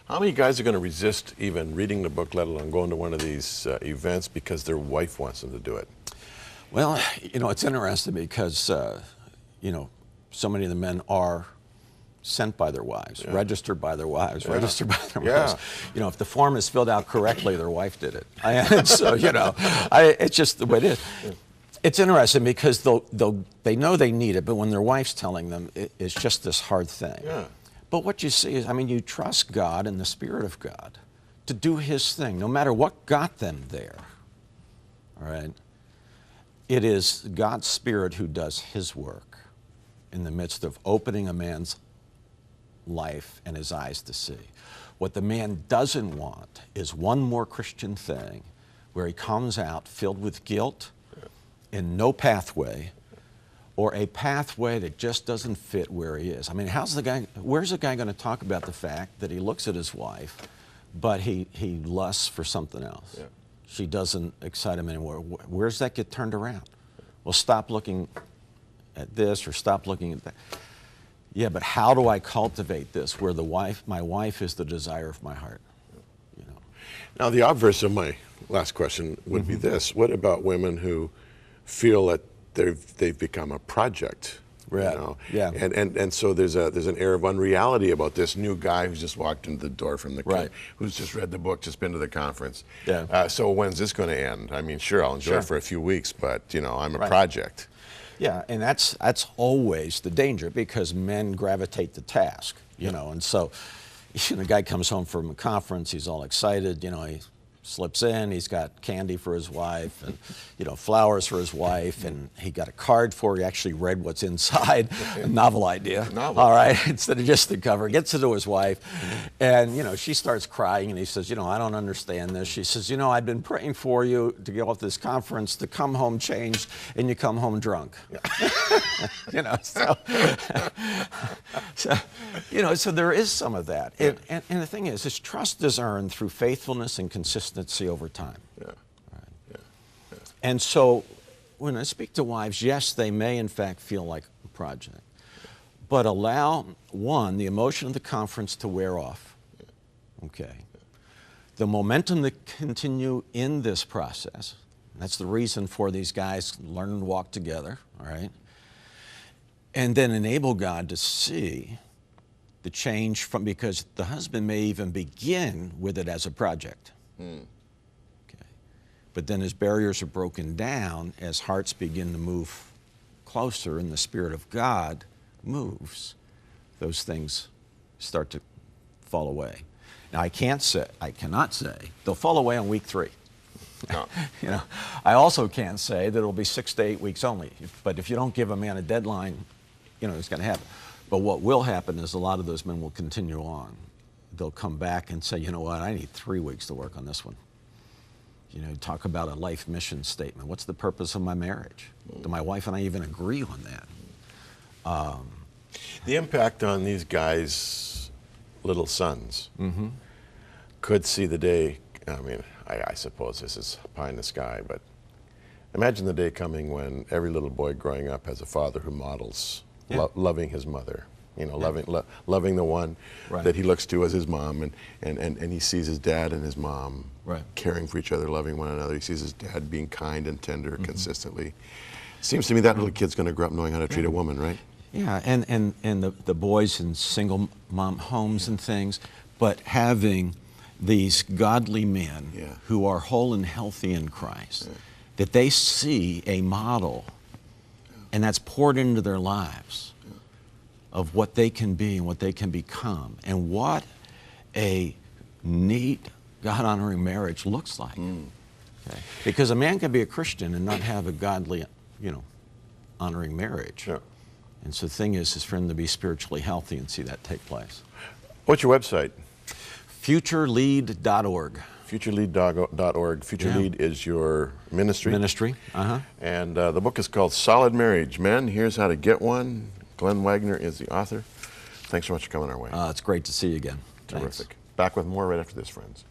How many guys are going to resist even reading the book, let alone going to one of these events because their wife wants them to do it? Well, you know, it's interesting because, you know, so many of the men are sent by their wives, registered by their wives, registered by their wives. You know, if the form is filled out correctly, their wife did it. And so, you know, it's just the way it is. It's interesting because they know they need it, but when their wife's telling them, it's just this hard thing. But what you see is, I mean, you trust God and the Spirit of God to do His thing, no matter what got them there. All right? It is God's Spirit who does His work in the midst of opening a man's life and his eyes to see. What the man doesn't want is one more Christian thing where he comes out filled with guilt and no pathway, or a pathway that just doesn't fit where he is. I mean, where's the guy going to talk about the fact that he looks at his wife, but he lusts for something else? She doesn't excite him anymore. Where's that get turned around? Well, stop looking at this or stop looking at that. Yeah, but how do I cultivate this where my wife is the desire of my heart? You know. Now, the obverse of my last question would be this: what about women who feel that they've become a project? Right. You know? Yeah. And so there's an air of unreality about this new guy who's just walked into the door from the who's just read the book, just been to the conference. So when's this going to end? I mean, sure, I'll enjoy it for a few weeks, but you know, I'm a project. Yeah, and that's always the danger because men gravitate to task, you know, and so the guy comes home from a conference, he's all excited, you know, he slips in, he's got candy for his wife and, you know, flowers for his wife, and he got a card for her. He actually read what's inside. A novel idea. All right, instead of just the cover. Gets it to his wife, and, you know, she starts crying, and he says, you know, I don't understand this. She says, you know, I've been praying for you to get off this conference, to come home changed, and you come home drunk. You know, so you know, so there is some of that. And the thing is trust is earned through faithfulness and consistency over time. And so when I speak to wives, yes, they may in fact feel like a project, but allow, one, the emotion of the conference to wear off. Okay. The momentum to continue in this process. That's the reason for these guys learn and walk together, all right? And then enable God to see the change from, because the husband may even begin with it as a project. Okay. But then as barriers are broken down, as hearts begin to move closer and the Spirit of God moves, those things start to fall away. Now I cannot say they'll fall away on week 3. No. You know, I also can't say that it'll be 6 to 8 weeks only. But if you don't give a man a deadline, you know, it's going to happen. But what will happen is a lot of those men will continue on. They'll come back and say, you know what, I need 3 weeks to work on this one. You know, talk about a life mission statement. What's the purpose of my marriage? Do my wife and I even agree on that? The impact on these guys' little sons could see the day. I mean, I suppose this is pie in the sky, but imagine the day coming when every little boy growing up has a father who models loving his mother, you know, loving the one that he looks to as his mom, and he sees his dad and his mom caring for each other, loving one another. He sees his dad being kind and tender consistently. Seems to me that little kid's going to grow up knowing how to treat a woman, right? Yeah, and the boys in single mom homes and things, but having these godly men who are whole and healthy in Christ, that they see a model, and that's poured into their lives of what they can be and what they can become, and what a neat, God-honoring marriage looks like. Okay? Because a man can be a Christian and not have a godly, you know, honoring marriage. And so the thing is for him to be spiritually healthy and see that take place. What's your website? FutureLead.org. FutureLead.org. FutureLead is your ministry. Ministry. And the book is called Solid Marriage. Men, here's how to get one. Glenn Wagner is the author. Thanks so much for coming our way. It's great to see you again. Terrific. Thanks. Back with more right after this, friends.